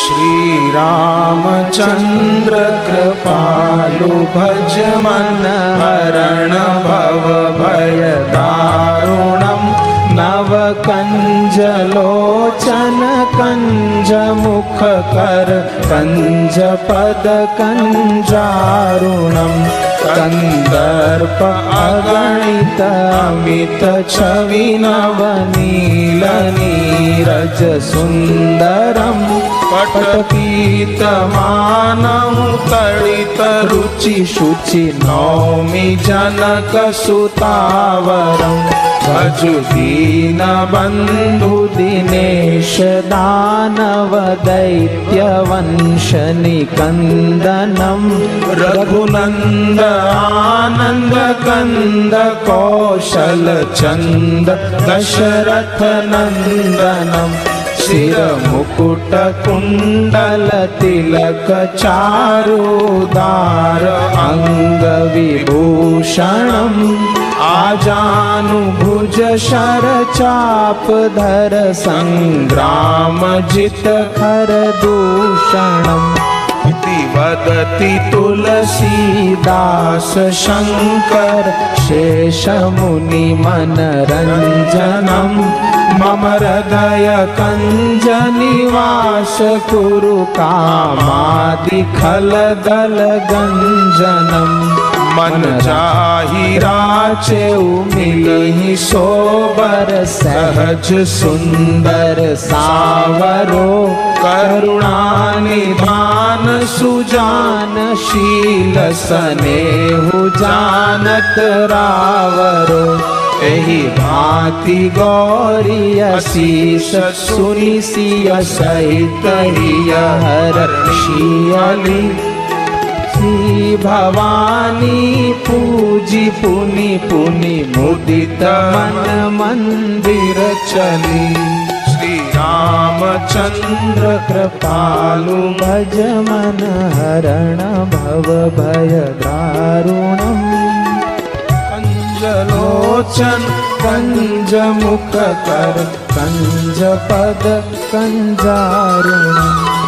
श्रीरामचन्द्र कृपालु भज मन हरण भव भय दारुणम् नवकञ्जलोचन कञ्जमुखकर कञ्जपद कञ्जारुणम् कन्दर्प अगणित अमित छवि नवनील नीरज सुन्दरम् पटपीतमानं तडित रुचि शुचि नौमि जनक सुतावरम् भजु दीन बन्धु दिनेश दानव दैत्य वंश निकन्दनम् रघुनन्द आनन्द कन्द कौशल चन्द दशरथ नन्दनम् शिर मुकुट कुण्डल तिलक चारुदार अंग विभूषणम् आजानुभुज शर चाप धर संग्राम जित खर दूषणम् वदति तुलसीदास शंकर शेष मुनि मनरंजनम् मम हृदय कंज निवास कुरु कामादि खल दल गंजनम् मन चाहि राचेउ मिलहि सोबर सहज सुंदर सावरो करुणा निधान सुजान शील स्नेहु जानत रावरो एहि भांति गौरी असीस सुनि सिय सहित हिय हर्षियली श्री भवानी पूजी पुनि पुनि मुदित मन मंदिर चली श्री रामचंद्र कृपालु भज मन हरण भव भय दारुणम् कंजलोचन कंज मुख कर कंज पद कंजारुणम्